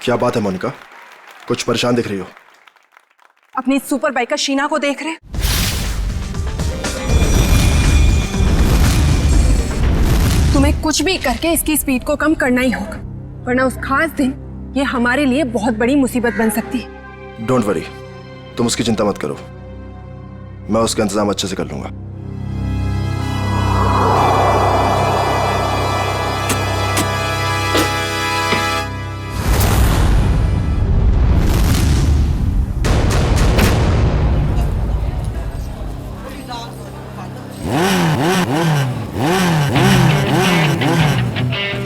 क्या बात है मोनिका, कुछ परेशान दिख रही हो? अपनी सुपर बाइकर शीना को देख रहे? तुम्हें कुछ भी करके इसकी स्पीड को कम करना ही होगा, वरना उस खास दिन ये हमारे लिए बहुत बड़ी मुसीबत बन सकती है। डोंट वरी, तुम उसकी चिंता मत करो, मैं उसका इंतजाम अच्छे से कर लूंगा।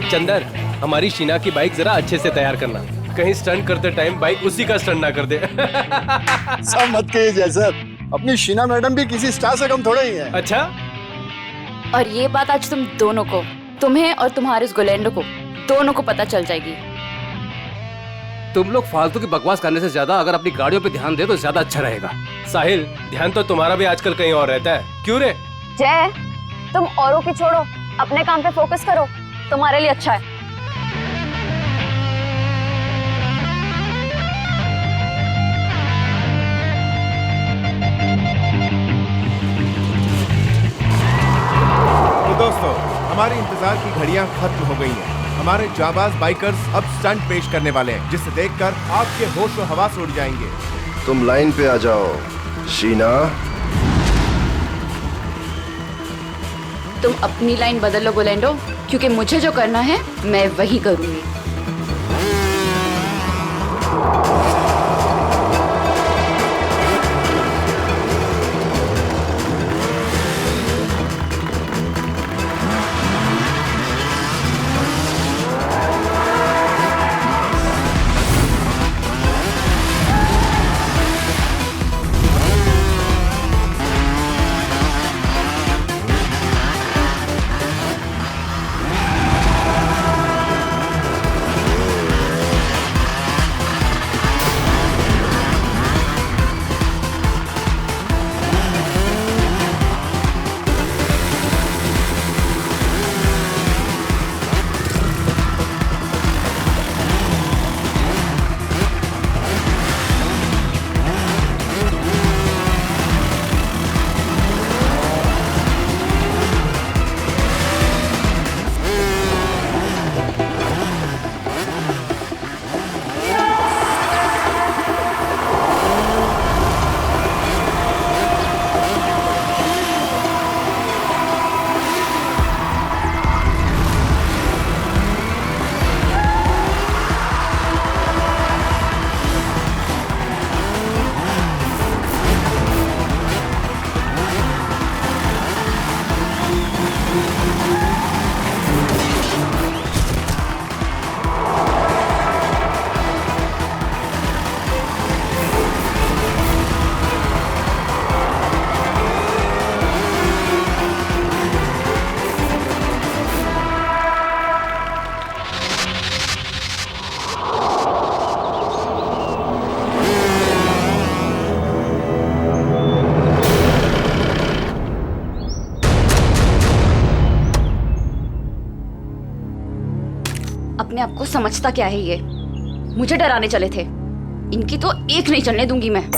चंदर, हमारी शीना की बाइक जरा अच्छे से तैयार करना, कहीं स्टंट करते टाइम बाइक उसी का स्टंट ना कर दे। सब मत कहिए सर, अपनी शीना मैडम भी किसी स्टार से कम थोड़े ही है। अच्छा, और ये बात आज तुम दोनों को, तुम्हें और तुम्हारे उस गोलेंडो को, दोनों को पता चल जाएगी। तुम लोग फालतू की बकवास करने से ज्यादा अगर अपनी गाड़ियों पे ध्यान दे तो ज्यादा अच्छा रहेगा। साहिल, ध्यान तो तुम्हारा भी आजकल कहीं और रहता है, क्यों रे? जय, तुम औरों की छोड़ो, अपने काम पे फोकस करो, तुम्हारे लिए अच्छा है। तो दोस्तों, हमारे इंतजार की घड़ियां खत्म हो गई हैं। हमारे जाबाज बाइकर्स अब स्टंट पेश करने वाले हैं, जिसे देखकर आपके होश और हवास उड़ जाएंगे। तुम लाइन पे आ जाओ शीना। तुम अपनी लाइन बदल लो गोलेंडो, क्योंकि मुझे जो करना है मैं वही करूंगी। अपने आप को समझता क्या है ये? मुझे डराने चले थे, इनकी तो एक नहीं चलने दूंगी मैं।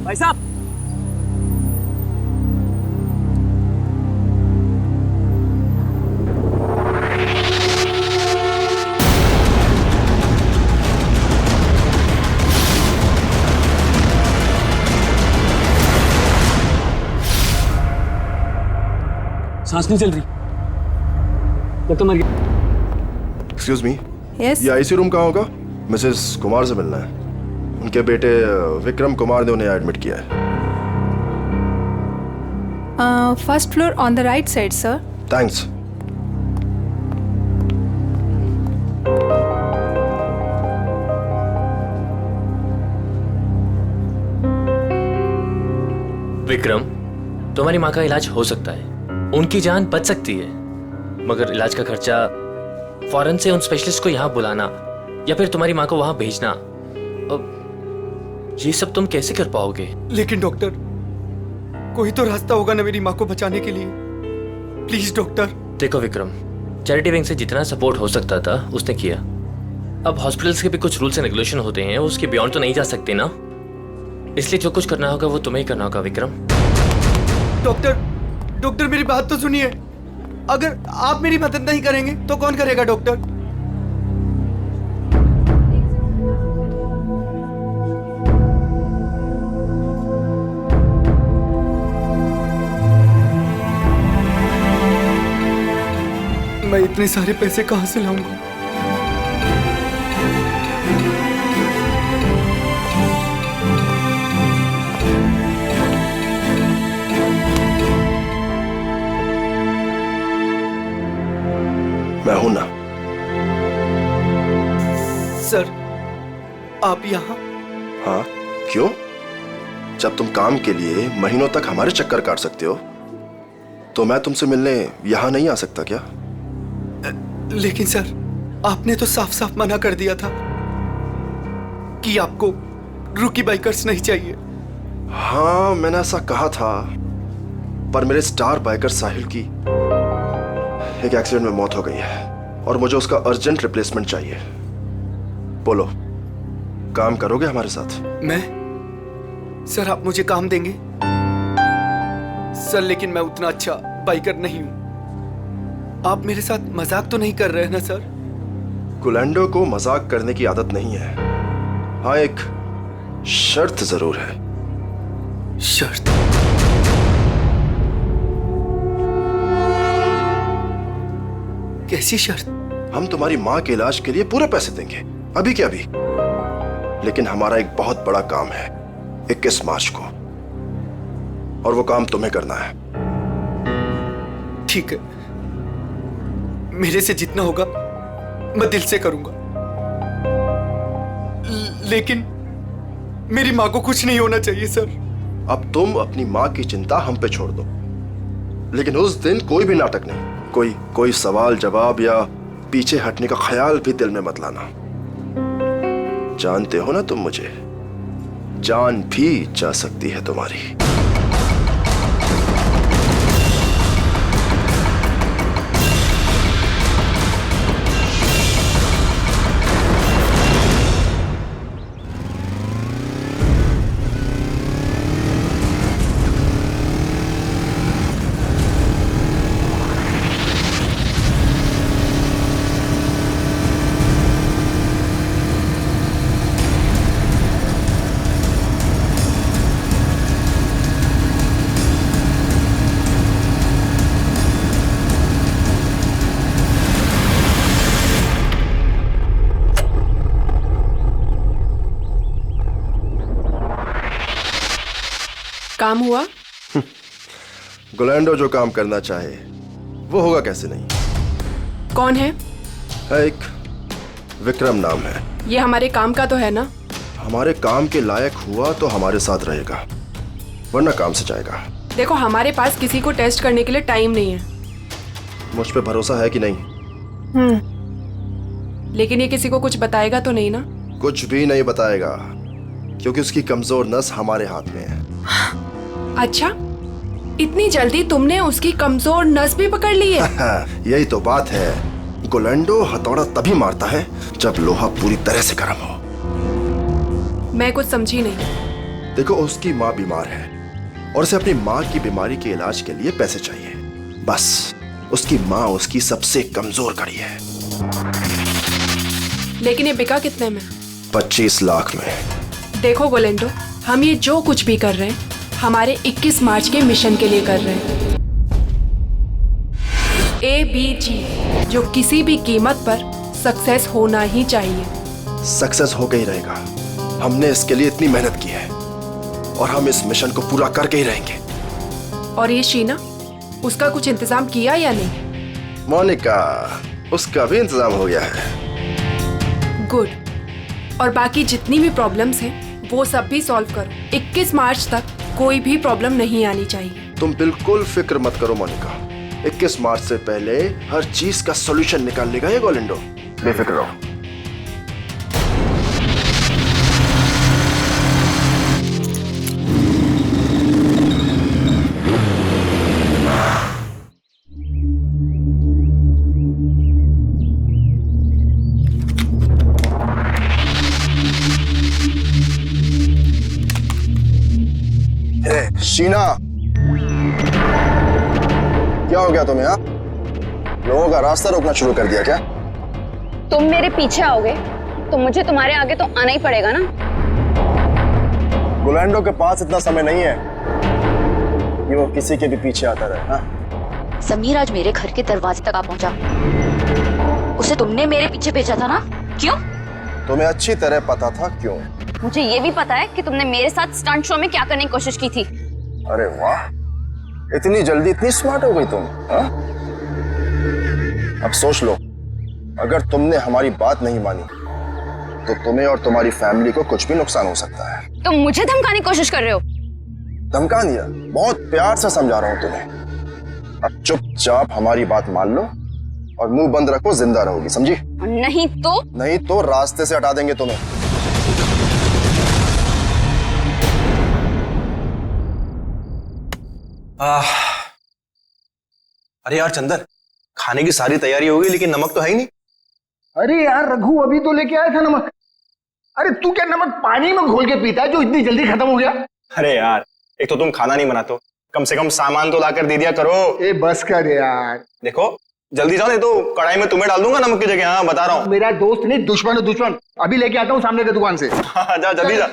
भाई साहब, सांस नहीं चल रही, लगता मर गया। एक्सक्यूज मी, यस ये आईसी रूम कहाँ होगा? मिसेस कुमार से मिलना है। उनके बेटे विक्रम कुमार ने उन्हें एडमिट किया है। First floor on the right side sir. Thanks. Vikram, तुम्हारी माँ का इलाज हो सकता है, उनकी जान बच सकती है, मगर इलाज का खर्चा फौरन से उन स्पेशलिस्ट को यहाँ बुलाना या फिर तुम्हारी माँ को वहाँ भेजना, अब ये सब तुम कैसे कर पाओगे? लेकिन डॉक्टर, कोई तो रास्ता होगा ना मेरी माँ को बचाने के लिए। Please doctor. देखो विक्रम, चैरिटी विंग से जितना सपोर्ट हो सकता था उसने किया। अब हॉस्पिटल्स के भी कुछ रूल्स एंड रेगुलेशन होते हैं, उसके बियॉन्ड तो नहीं जा सकते ना, इसलिए जो कुछ करना होगा वो तुम्हें ही करना होगा विक्रम। डॉक्टर मेरी बात तो सुनिए, अगर आप मेरी मदद नहीं करेंगे तो कौन करेगा डॉक्टर? मैं इतने सारे पैसे कहां से लाऊंगा? मैं हूं ना। सर, आप यहाँ? हाँ, क्यों? जब तुम काम के लिए महीनों तक हमारे चक्कर काट सकते हो, तो मैं तुमसे मिलने यहां नहीं आ सकता क्या? लेकिन सर, आपने तो साफ साफ मना कर दिया था कि आपको रूकी बाइकर्स नहीं चाहिए। हाँ, मैंने ऐसा कहा था, पर मेरे स्टार बाइकर साहिल की एक एक्सीडेंट में मौत हो गई है और मुझे उसका अर्जेंट रिप्लेसमेंट चाहिए। बोलो, काम करोगे हमारे साथ? मैं? सर, आप मुझे काम देंगे? सर, लेकिन मैं उतना अच्छा बाइकर नहीं हूं। आप मेरे साथ मजाक तो नहीं कर रहे हैं ना सर? गुलैंडो को मजाक करने की आदत नहीं है। हाँ, एक शर्त जरूर है। शर्त? कैसी शर्त? हम तुम्हारी माँ के इलाज के लिए पूरे पैसे देंगे, अभी के अभी। लेकिन हमारा एक बहुत बड़ा काम है 21 मार्च को, और वो काम तुम्हें करना है। ठीक है, मेरे से जितना होगा मैं दिल से करूंगा, लेकिन मेरी माँ को कुछ नहीं होना चाहिए सर। अब तुम अपनी माँ की चिंता हम पे छोड़ दो, लेकिन उस दिन कोई भी नाटक नहीं, कोई सवाल जवाब या पीछे हटने का ख्याल भी दिल में मत लाना। जानते हो ना तुम मुझे, जान भी जा सकती है तुम्हारी। काम हुआ? गुलैंडो जो काम करना चाहे वो होगा कैसे नहीं। कौन है? एक विक्रम नाम है। ये हमारे काम का तो है ना? हमारे काम के लायक हुआ तो हमारे साथ रहेगा, वरना काम से जाएगा। देखो, हमारे पास किसी को टेस्ट करने के लिए टाइम नहीं है। मुझ पे भरोसा है कि नहीं? लेकिन ये किसी को कुछ बताएगा तो नहीं ना? कुछ भी नहीं बताएगा, क्योंकि उसकी कमजोर नस हमारे हाथ में है। अच्छा, इतनी जल्दी तुमने उसकी कमजोर नस भी पकड़ ली है? यही तो बात है। गुलैंडो हथौड़ा तभी मारता है जब लोहा पूरी तरह से गर्म हो। मैं कुछ समझी नहीं। देखो, उसकी माँ बीमार है और उसे अपनी माँ की बीमारी के इलाज के लिए पैसे चाहिए। बस उसकी माँ उसकी सबसे कमजोर कड़ी है। लेकिन ये बिका कितने में? 25 लाख में। देखो गोलेंडो, हम ये जो कुछ भी कर रहे हैं हमारे 21 मार्च के मिशन के लिए कर रहे हैं। ABG, जो किसी भी कीमत पर सक्सेस होना ही चाहिए। सक्सेस होकर ही रहेगा। हमने इसके लिए इतनी मेहनत की है और हम इस मिशन को पूरा करके ही रहेंगे। और ये शीना, उसका कुछ इंतजाम किया या नहीं? मोनिका, उसका भी इंतजाम हो गया है। गुड। और बाकी जितनी भी प्रॉब्लम्स हैं वो सब भी सॉल्व करो। 21 मार्च तक कोई भी प्रॉब्लम नहीं आनी चाहिए। तुम बिल्कुल फिक्र मत करो मोनिका, 21 मार्च से पहले हर चीज का सॉल्यूशन निकाल लेगा ये गोलेंडो। बेफिक्र रहो। शीना, क्या हो गया तुम्हें? लोगों का रास्ता रोकना शुरू कर दिया क्या? तुम मेरे पीछे आओगे तो मुझे तुम्हारे आगे तो आना ही पड़ेगा ना। गोलेंडो के पास इतना समय नहीं है कि वो किसी के भी पीछे आता रहे। हाँ? समीर आज मेरे घर के दरवाजे तक आ पहुंचा। उसे तुमने मेरे पीछे भेजा था ना? क्यों? तुम्हें अच्छी तरह पता था क्यों। मुझे ये भी पता है कि तुमने मेरे साथ स्टंट शो में क्या करने की कोशिश की थी। अरे वाह, इतनी जल्दी इतनी स्मार्ट हो गई तुम। हाँ? अब सोच लो, अगर तुमने हमारी बात नहीं मानी तो तुम्हें और तुम्हारी फैमिली को कुछ भी नुकसान हो सकता है। तुम मुझे धमकाने की कोशिश कर रहे हो? धमका दिया? बहुत प्यार से समझा रहा हूं तुम्हें। अब चुपचाप हमारी बात मान लो और मुंह बंद रखो, जिंदा रहोगी, समझी? नहीं तो रास्ते से हटा देंगे तुम्हें। अरे यार चंदर, खाने की सारी तैयारी हो गई लेकिन नमक तो है ही नहीं। अरे यार रघु, अभी तो लेके आया था नमक। अरे तू क्या नमक पानी में घोल के पीता है जो इतनी जल्दी खत्म हो गया? अरे यार, एक तो तुम खाना नहीं बनाते, कम से कम सामान तो लाकर दे दिया करो। ए बस कर यार। देखो जल्दी जाओ, नहीं तो कढ़ाई में तुम्हें डाल दूंगा नमक की जगह। हाँ बता रहा हूँ। मेरा दोस्त नहीं, दुश्मन है दुश्मन। अभी लेके आता हूँ सामने की दुकान से। हाँ जा जल्दी जा।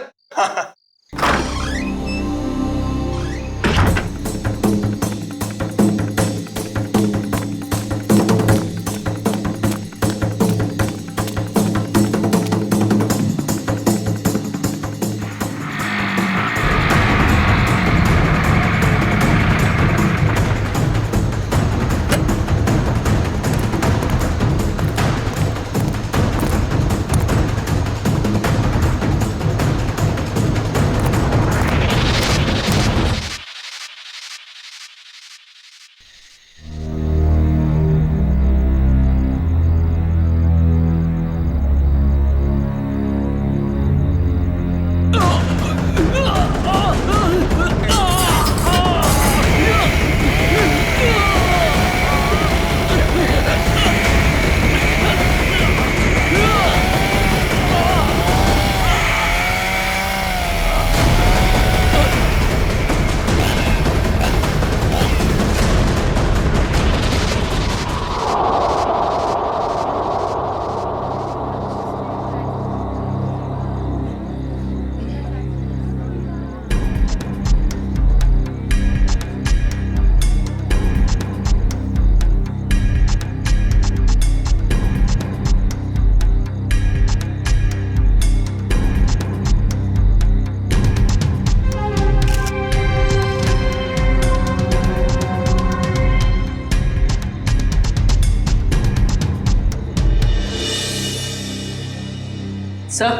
सर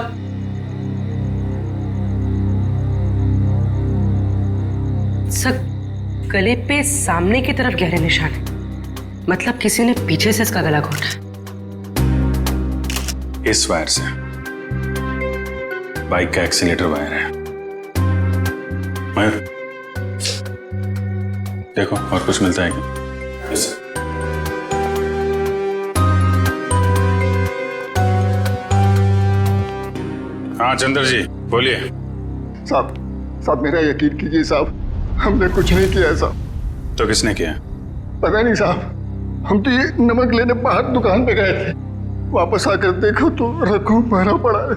सर, गले पे सामने की तरफ गहरे निशान है। मतलब किसी ने पीछे से इसका गला घोटा। इस वायर से बाइक का एक्सीलेटर वायर है। मयूर देखो और कुछ मिलता है क्या? Yes sir. हाँ चंद्र जी बोलिए। साहब साहब मेरा यकीन कीजिए साहब, हमने कुछ नहीं किया साहब। तो किसने किया? पता नहीं साहब, हम तो ये नमक लेने बाहर दुकान पे गए थे, वापस आकर देखो तो रघु मरा पड़ा है।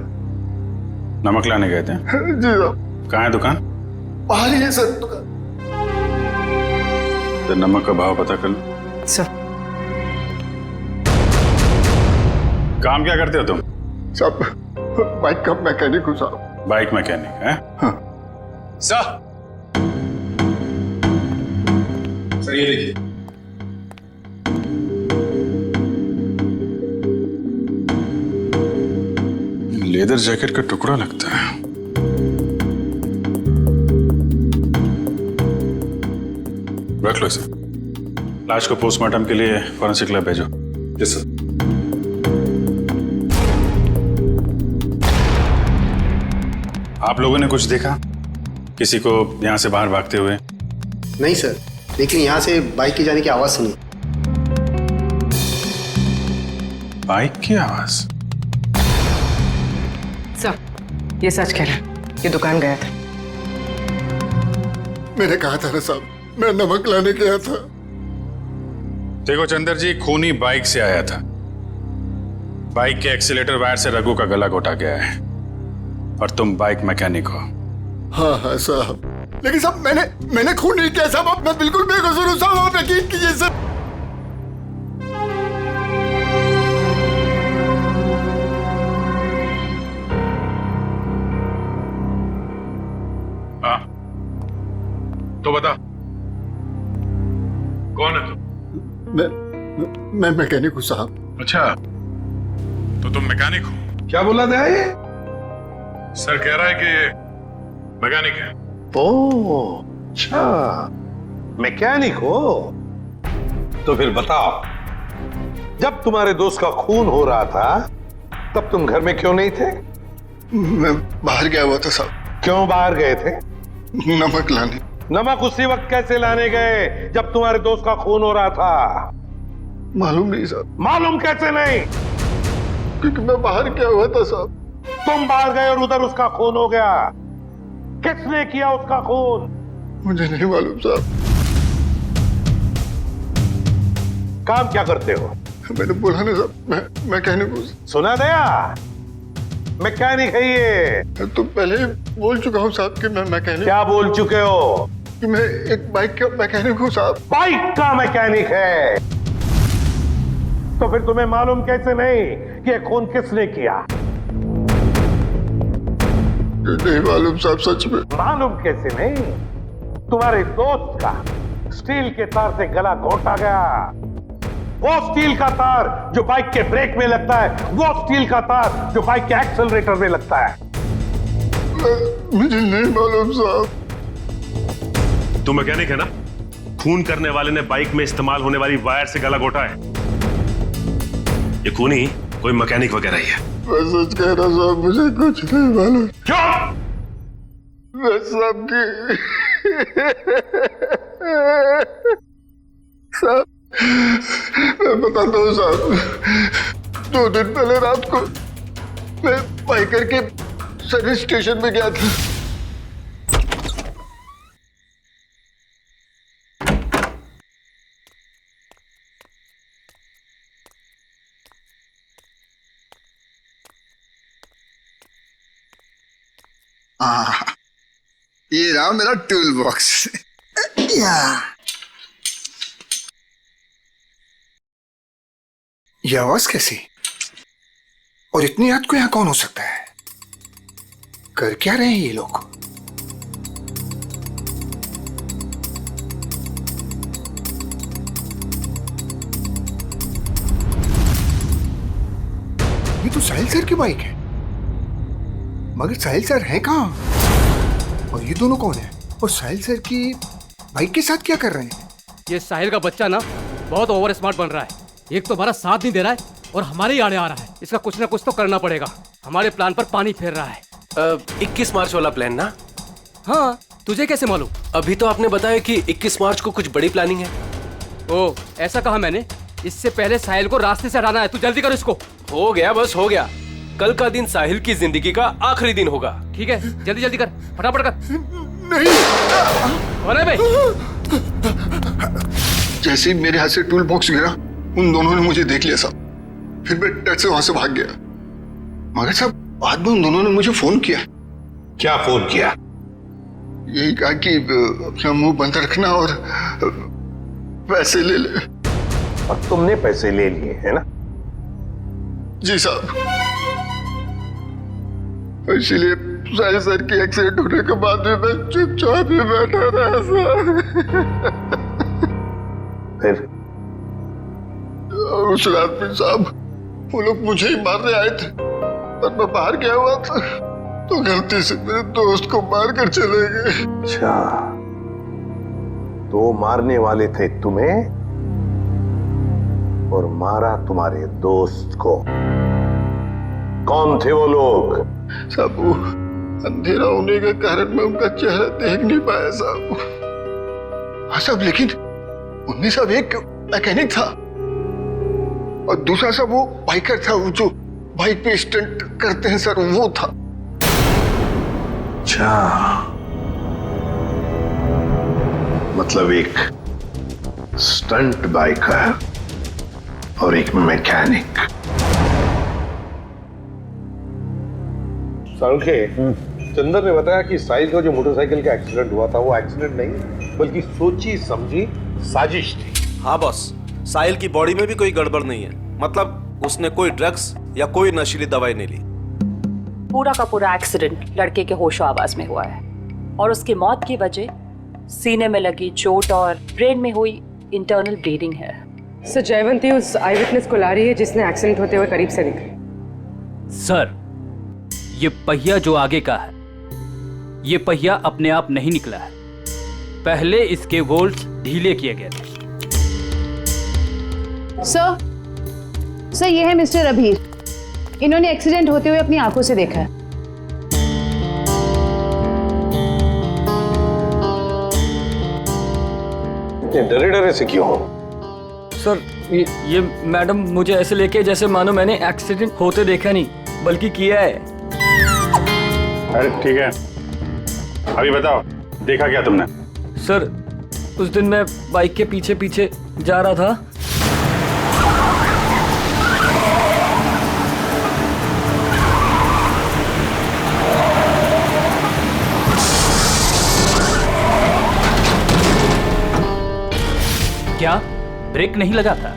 नमक लाने गए थे? जी साहब। कहाँ है दुकान? बाहर ही है सर दुकान। तो नमक का भाव पता कर लो। सर काम क्या करते हो तुम? साहब बाइक का मैकेनिक हूँ साहब। बाइक मैकेनिक है? हाँ। सर ये देखिए, लेदर जैकेट का टुकड़ा लगता है। रख लो इसे। लाश को पोस्टमार्टम के लिए फॉरेंसिक लैब भेजो। Yes sir. आप लोगों ने कुछ देखा? किसी को यहां से बाहर भागते हुए? नहीं सर, लेकिन यहाँ से बाइक की जाने की आवाज सुनी। बाइक की आवाज? सर ये सच कह रहा है, ये दुकान गया था। मैंने कहा था ना साहब, मैं नमक लाने गया था। देखो चंदर जी, खूनी बाइक से आया था। बाइक के एक्सीलेटर वायर से रघु का गला घोटा गया है और तुम बाइक मैकेनिक हो। हाँ हाँ साहब, लेकिन साहब मैंने खून नहीं किया साहब, मैं बिल्कुल बेकसूर हूँ साहब, आप यकीन कीजिए सर। हाँ तो बता, कौन है तू? मैं मैकेनिक हूँ साहब। अच्छा, तो तुम मैकेनिक हो? क्या बोला था ये? सर कह रहा है कि ये मैकेनिक है। ओह अच्छा, मैकेनिक हो? तो फिर बताओ, जब तुम्हारे दोस्त का खून हो रहा था तब तुम घर में क्यों नहीं थे? मैं बाहर गया हुआ था साहब। क्यों बाहर गए थे? नमक लाने। नमक उसी वक्त कैसे लाने गए जब तुम्हारे दोस्त का खून हो रहा था? मालूम नहीं साहब। मालूम कैसे नहीं? क्योंकि मैं बाहर गया हुआ था साहब। तुम बाहर गए और उधर उसका खून हो गया। किसने किया उसका खून? मुझे नहीं मालूम साहब। काम क्या करते हो? मैंने बोला ना साहब, मैं मैकेनिक हूँ। सुना दिया? मैकेनिक है ये। तो पहले ही बोल चुका हूँ साहब कि मैं मैकेनिक। क्या बोल चुके हो? कि मैं एक बाइक का मैकेनिक हूँ साहब। बाइक का मैकेनिक है? तो फिर तुम्हें मालूम कैसे नहीं कि ये खून किसने किया? नहीं मालूम साहब, सच में मालूम कैसे नहीं? तुम्हारे दोस्त का स्टील के तार से गला घोटा गया। वो स्टील का तार जो बाइक के ब्रेक में लगता है, वो स्टील का तार जो बाइक के एक्सेलरेटर में लगता है। मुझे नहीं मालूम साहब। तू मैकेनिक है ना? खून करने वाले ने बाइक में इस्तेमाल होने वाली वायर से गला घोटा है। ये खूनी कोई मैकेनिक वगैरह ही है। मैं सच कह रहा साहब, मुझे कुछ नहीं मालूम। क्यों? मैं सबकी साहब, मैं बताता हूँ साहब। 2 दिन पहले रात को मैं बाइकर के सर्विस स्टेशन में गया था। ये रहा मेरा टूल बॉक्स। ये आवाज कैसी? और इतनी रात को यहाँ कौन हो सकता है? कर क्या रहे हैं ये लोग? ये तो साहिल सर की बाइक है, मगर साहिल सर है कहाँ? और ये दोनों कौन है? और साहिल सर की बाइक के साथ क्या कर रहे हैं? ये साहिल का बच्चा ना बहुत ओवर स्मार्ट बन रहा है। एक तो हमारा साथ नहीं दे रहा है और हमारे ही आड़े आ रहा है। इसका कुछ ना कुछ तो करना पड़ेगा। हमारे प्लान पर पानी फेर रहा है। 21 मार्च वाला प्लान ना? हाँ, तुझे कैसे मालूम? अभी तो आपने बताया कि 21 मार्च को कुछ बड़ी प्लानिंग है। ओ, ऐसा कहा मैंने। इससे पहले साहिल को रास्ते से हटाना है। तू जल्दी कर इसको। हो गया, बस हो गया। कल का दिन साहिल की जिंदगी का आखिरी दिन होगा। ठीक है, जल्दी जल्दी कर, फटाफट कर। नहीं। कौन है भाई? जैसे ही मेरे हाथ से टूल बॉक्स गिरा, उन दोनों ने मुझे देख लिया साहब। फिर मैं डर से वहां से भाग गया। मगर साहब बाद में उन दोनों ने मुझे फोन किया। क्या फोन किया? यही कहा कि अपना मुंह बंद रखना और पैसे ले ले। और तुमने पैसे ले लिए है ना? जी साहब। इसीलिए साहिल सर की एक्सीडेंट होने के बाद भी मैं चुपचाप ही बैठा रहा सर। फिर उस रात में साहब वो लोग मुझे ही मारने आए थे, और मैं बाहर गया हुआ था तो गलती से मेरे दोस्त को मार कर चले गए। अच्छा, तो मारने वाले थे तुम्हें और मारा तुम्हारे दोस्त को। कौन थे वो लोग? साहब वो अंधेरा होने के कारण मैं उनका चेहरा देख नहीं पाया साहब। हाँ साहब, लेकिन उनमें सब एक मैकेनिक था और दूसरा सब वो बाइकर था, वो जो बाइक पे स्टंट करते हैं सर, वो था। अच्छा, मतलब एक स्टंट बाइकर और एक मैकेनिक। संखे, चंदर ने बताया कि साहिल का जो मोटरसाइकिल का एक्सीडेंट हुआ था वो एक्सीडेंट नहीं बल्कि सोची समझी साजिश थी। हाँ बॉस, साहिल की बॉडी में भी कोई गड़बड़ नहीं है। मतलब उसने कोई ड्रग्स या कोई नशीली दवाई नहीं ली। पूरा का पूरा एक्सीडेंट लड़के के होशो आवाज में हुआ है और उसकी मौत की वजह सीने में लगी चोट और ब्रेन में हुई इंटरनल ब्लीडिंग है। सर जयवंती उस आई विटनेस को ला रही है जिसने एक्सीडेंट होते हुए करीब से दिखा। सर, ये पहिया जो आगे का है, ये पहिया अपने आप नहीं निकला है। पहले इसके वोल्ट्स ढीले किए गए थे। सर ये है मिस्टर अभीर। इन्होंने एक्सीडेंट होते हुए अपनी आंखों से देखा है। डरे डरे से क्यों हो? सर ये मैडम मुझे ऐसे लेके जैसे मानो मैंने एक्सीडेंट होते देखा नहीं बल्कि किया है। अरे ठीक है, अभी बताओ देखा क्या तुमने? सर उस दिन मैं बाइक के पीछे पीछे जा रहा था। क्या ब्रेक नहीं लगा था?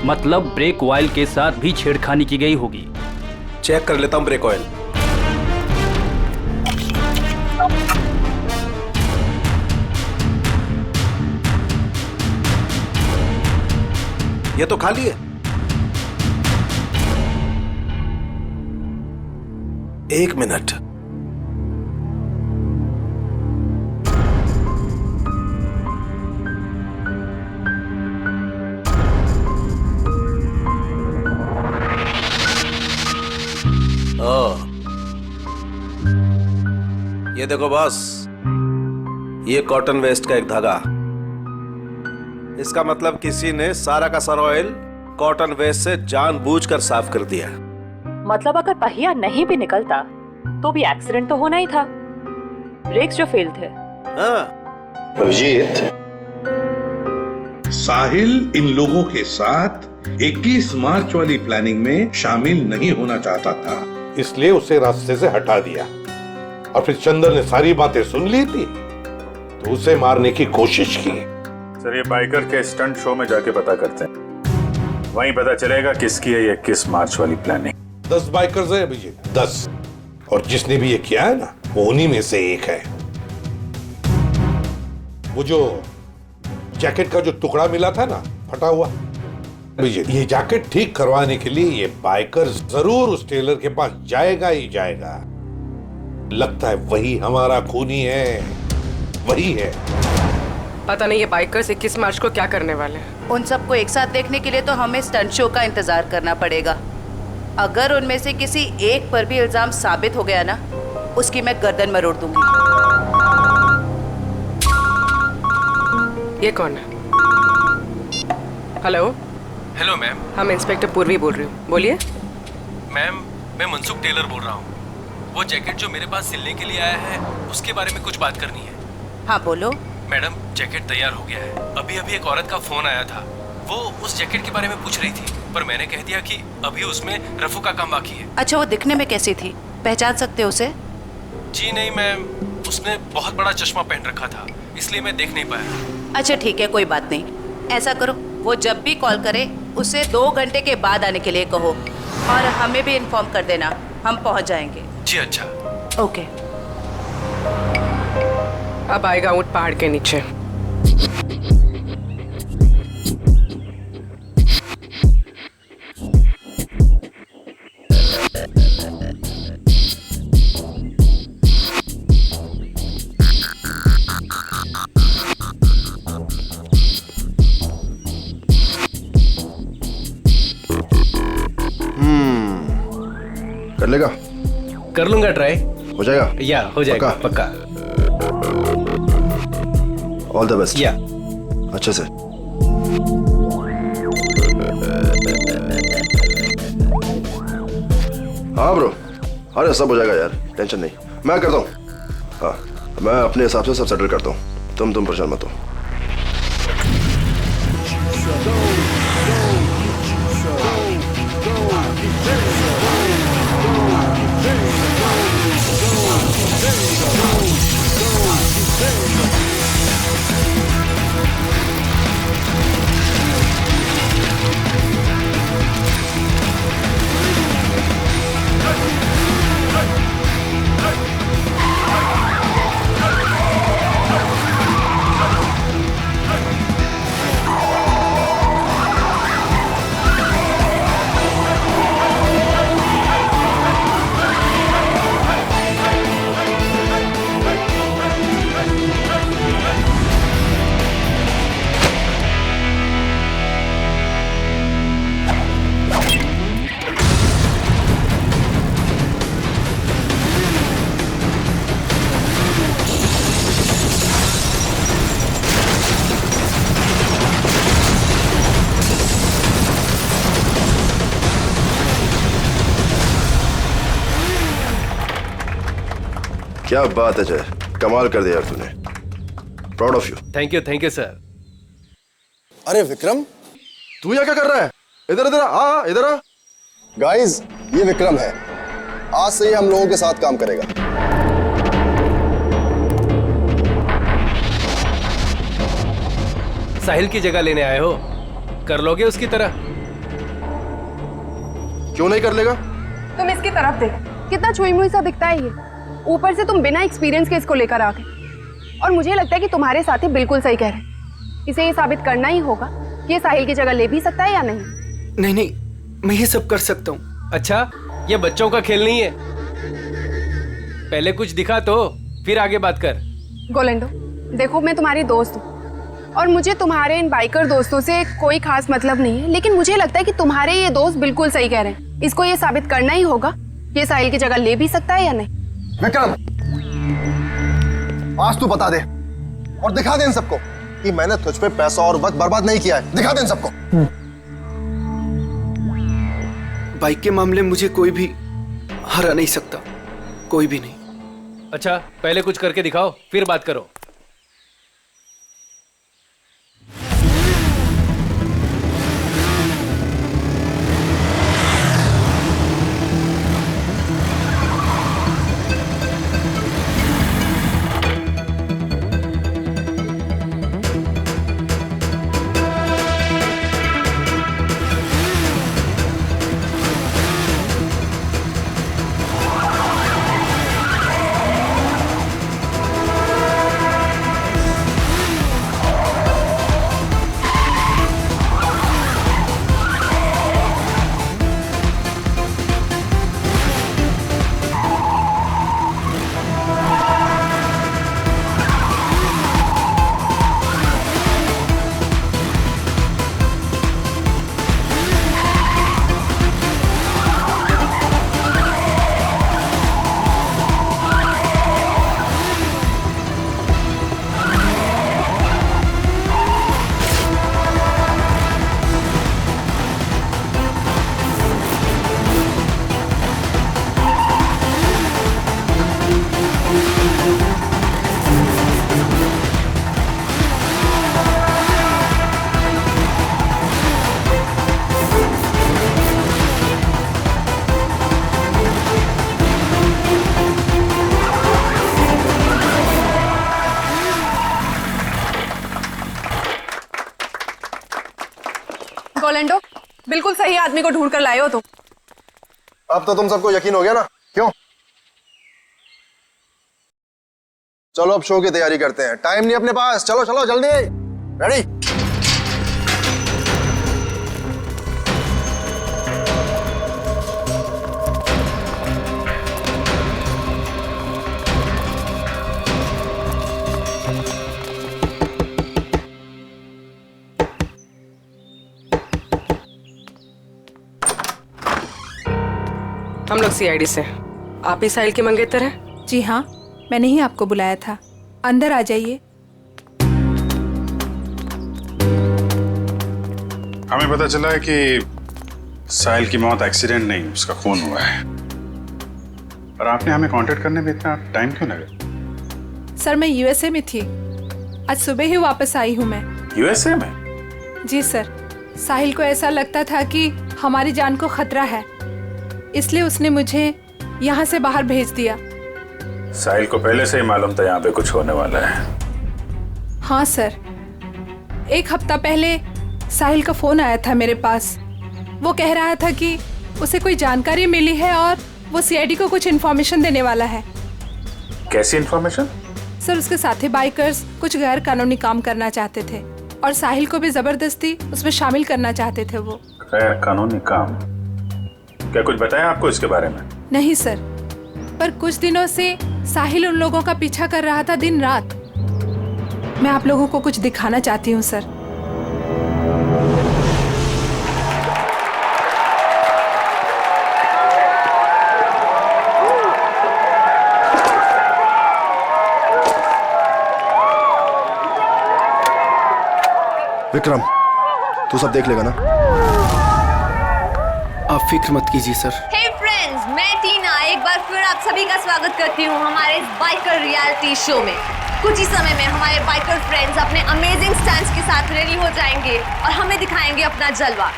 मतलब ब्रेक ऑयल के साथ भी छेड़खानी की गई होगी। चेक कर लेता हूं ब्रेक ऑयल। ये तो खाली है। एक मिनट, ये देखो बॉस, ये कॉटन वेस्ट का एक धागा। इसका मतलब किसी ने सारा का सारा ऑयल कॉटन वेस्ट से जानबूझकर साफ कर दिया। मतलब अगर पहिया नहीं भी निकलता तो भी एक्सीडेंट तो होना ही था। ब्रेक्स जो फेल थे। अभिजीत, साहिल इन लोगों के साथ 21 मार्च वाली प्लानिंग में शामिल नहीं होना चाहता था, इसलिए उसे रास्ते से हटा दिया। और फिर चंदर ने सारी बातें सुन ली थी तो उसे मारने की कोशिश की। सर ये बाइकर के स्टंट शो में जाके पता करते हैं, वहीं पता चलेगा किसकी है ये 21 मार्च वाली प्लानिंग। 10 बाइकर्स है अभिजीत, 10, और जिसने भी ये किया है ना वो उन्हीं में से एक है। वो जो जैकेट का जो टुकड़ा मिला था ना फटा हुआ, अभिजीत ये जैकेट ठीक करवाने के लिए ये बाइकर जरूर उस टेलर के पास जाएगा ही जाएगा। लगता है वही हमारा खूनी है, वही है। पता नहीं ये बाइकर्स 21 मार्च को क्या करने वाले हैं। उन सबको एक साथ देखने के लिए तो हमें स्टंट शो का इंतजार करना पड़ेगा। अगर उनमें से किसी एक पर भी इल्जाम साबित हो गया ना, उसकी मैं गर्दन मरोड़ दूंगी। ये कौन है? हेलो। Hello ma'am. हम इंस्पेक्टर पूर्वी बोल रही हूँ, बोलिए। मैम मैं मनसुख टेलर बोल रहा हूँ। वो जैकेट जो मेरे पास सिलने के लिए आया है उसके बारे में कुछ बात करनी है। हाँ बोलो। मैडम जैकेट तैयार हो गया है। अभी अभी एक औरत का फोन आया था, वो उस जैकेट के बारे में पूछ रही थी, पर मैंने कह दिया कि अभी उसमें रफू का काम बाकी है। अच्छा, वो दिखने में कैसी थी, पहचान सकते हो उसे? जी नहीं मैम, उसने बहुत बड़ा चश्मा पहन रखा था, इसलिए मैं देख नहीं पाया। अच्छा ठीक है, कोई बात नहीं। ऐसा करो, वो जब भी कॉल करे उसे 2 घंटे के बाद आने के लिए कहो और हमें भी इन्फॉर्म कर देना, हम पहुंच जाएंगे। जी अच्छा। ओके। अब आएगा ऊंट पहाड़ के नीचे। कर लेगा? कर लूंगा ट्राई। हो जाएगा? या हो जाएगा पक्का। All the best. या अच्छे से। हाँ ब्रो, अरे सब हो जाएगा यार, टेंशन नहीं, मैं करता हूँ। हाँ, मैं अपने हिसाब से सब सेटल करता हूँ, तुम परेशान मत हो। क्या बात है जय, कमाल कर दिया यार तूने, proud of you. Thank you sir. अरे विक्रम, तू यहाँ क्या कर रहा है? इधर इधर आ, इधर आ। गाइस, ये विक्रम है, आज से ये हम लोगों के साथ काम करेगा। साहिल की जगह लेने आए हो, कर लोगे उसकी तरह? क्यों नहीं कर लेगा? तुम इसकी तरफ देख, कितना छुई मुई सा दिखता है ये। ऊपर से तुम बिना एक्सपीरियंस के इसको लेकर आ गए, और मुझे लगता है कि तुम्हारे साथी बिल्कुल सही कह रहे हैं। इसे ये साबित करना ही होगा कि ये साहिल की जगह ले भी सकता है या नहीं। नहीं, मैं ये सब कर सकता हूँ। अच्छा, ये बच्चों का खेल नहीं है, पहले कुछ दिखा तो फिर आगे बात कर। गोलेंडो, देखो मैं तुम्हारी दोस्त हूँ और मुझे तुम्हारे इन बाइकर दोस्तों से कोई खास मतलब नहीं है, लेकिन मुझे लगता है कि तुम्हारे ये दोस्त बिल्कुल सही कह रहे हैं। इसको ये साबित करना ही होगा कि ये साहिल की जगह ले भी सकता है या नहीं। विक्रम, आज तू बता दे और दिखा दे इन सबको कि मैंने तुझ पे पैसा और वक्त बर्बाद नहीं किया है। दिखा दे इन सबको। बाइक के मामले में मुझे कोई भी हरा नहीं सकता, कोई भी नहीं। अच्छा, पहले कुछ करके दिखाओ, फिर बात करो। बिल्कुल सही आदमी को ढूंढ कर लाए हो तुम। अब तो तुम सबको यकीन हो गया ना, क्यों? चलो अब शो की तैयारी करते हैं, टाइम नहीं अपने पास। चलो चलो जल्दी, रेडी? हम लोग सीआईडी से। आप ही साहिल के मंगेतर हैं? जी हाँ, मैंने ही आपको बुलाया था। अंदर आ जाइए। हमें पता चला है कि साहिल की मौत एक्सीडेंट नहीं, उसका खून हुआ है। और आपने हमें कांटेक्ट करने में इतना टाइम क्यों लगा? सर मैं यूएसए में थी, आज सुबह ही वापस आई हूँ मैं। यूएसए में? जी सर, साहिल को ऐसा लगता था कि हमारी जान को खतरा है, इसलिए उसने मुझे यहाँ से बाहर भेज दिया। साहिल को पहले से ही मालूम था यहाँ पे कुछ होने वाला है? हाँ सर, 1 हफ्ता पहले साहिल का फोन आया था मेरे पास। वो कह रहा था कि उसे कोई जानकारी मिली है और वो सीआईडी को कुछ इन्फॉर्मेशन देने वाला है। कैसी इन्फॉर्मेशन? सर उसके साथी बाइकर्स कुछ गैर कानूनी काम करना चाहते थे और साहिल को भी जबरदस्ती उसमें शामिल करना चाहते थे। वो गैर कानूनी काम? क्या कुछ बताया आपको इसके बारे में? नहीं सर, पर कुछ दिनों से साहिल उन लोगों का पीछा कर रहा था दिन रात। मैं आप लोगों को कुछ दिखाना चाहती हूँ सर। विक्रम, तू सब देख लेगा ना? आप फिक्र मत कीजिए सर। हे फ्रेंड्स, मैं टीना एक बार फिर आप सभी का स्वागत करती हूँ हमारे इस बाइकर रियलिटी शो में। कुछ ही समय में हमारे बाइकर फ्रेंड्स अपने अमेजिंग स्टंट्स के साथ रेडी हो जाएंगे और हमें दिखाएंगे अपना जलवा।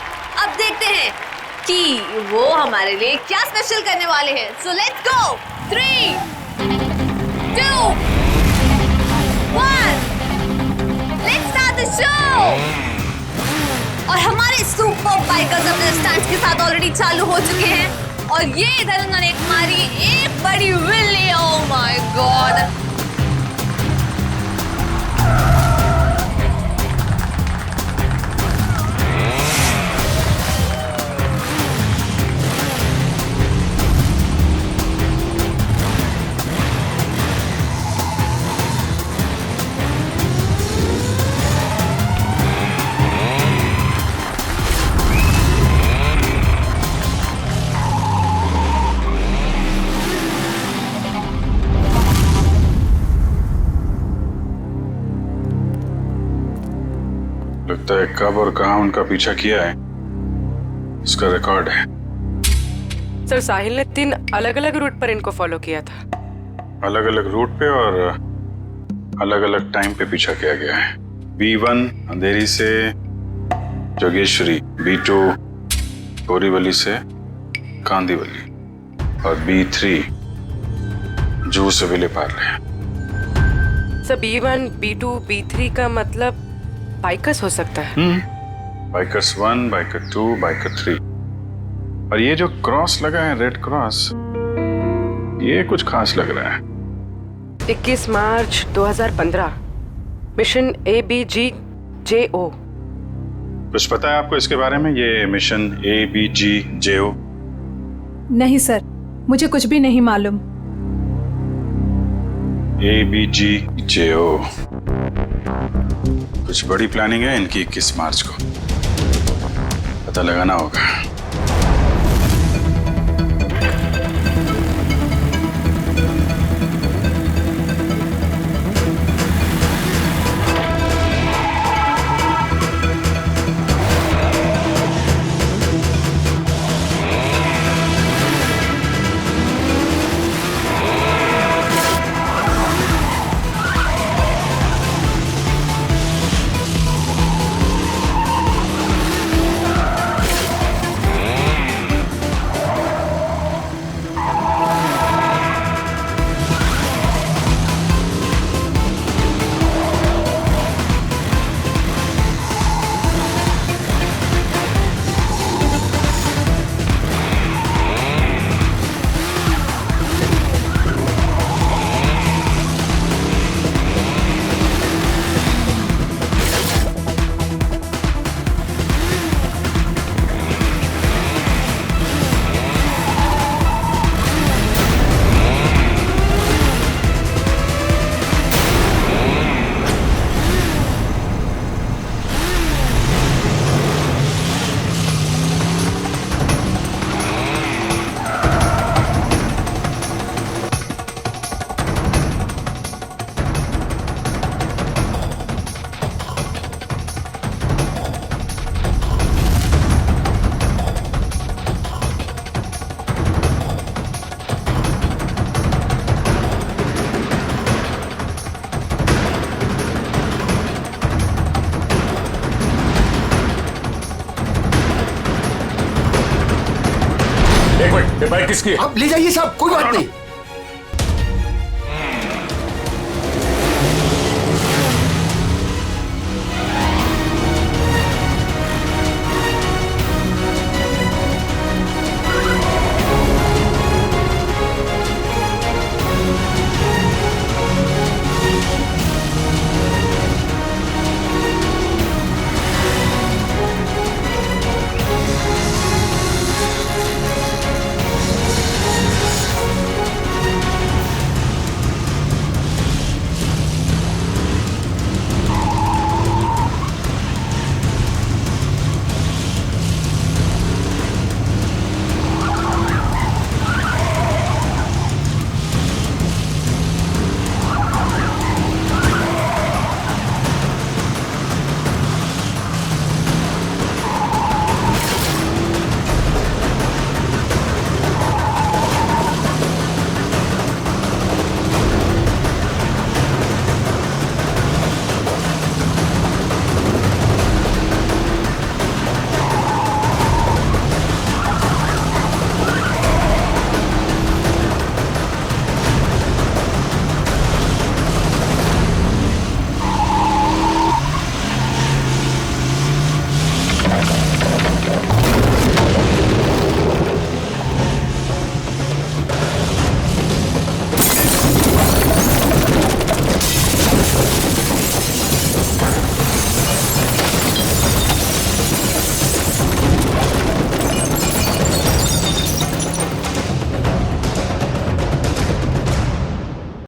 अब देखते हैं कि वो हमारे लिए क्या स्पेशल करने वाले हैं। So let's go. 3, 2, 1, let's start the show. और हमारे सुपर बाइकर्स अपने स्टंट्स के साथ ऑलरेडी चालू हो चुके हैं और ये इधर उन्होंने मारी एक बड़ी विल्ली। Oh my God! लगता है कब और कहां उनका पीछा किया है उसका रिकॉर्ड है। सर साहिल ने 3 अलग अलग रूट पर इनको फॉलो किया था। अलग अलग रूट पे और अलग अलग टाइम पे पीछा किया गया है। B1 अंधेरी से जोगेश्वरी, B2 बोरीवली से कांदीवली और B3 जू से Vile Parle. Sir B1, B2, B3 का मतलब बाइकर्स हो सकता है। Bikers 1, biker 2, biker 3। और ये जो क्रॉस लगा है, रेड क्रॉस, ये कुछ खास लग रहा है। 21 मार्च 2015, मिशन ABGJO। कुछ पता है आपको इसके बारे में, ये मिशन ABGJO? नहीं सर, मुझे कुछ भी नहीं मालूम। ABGJO कुछ बड़ी प्लानिंग है इनकी। 21 मार्च को पता लगाना होगा। बाइक किसकी है? आप ले जाइए साहब, कोई बात नहीं।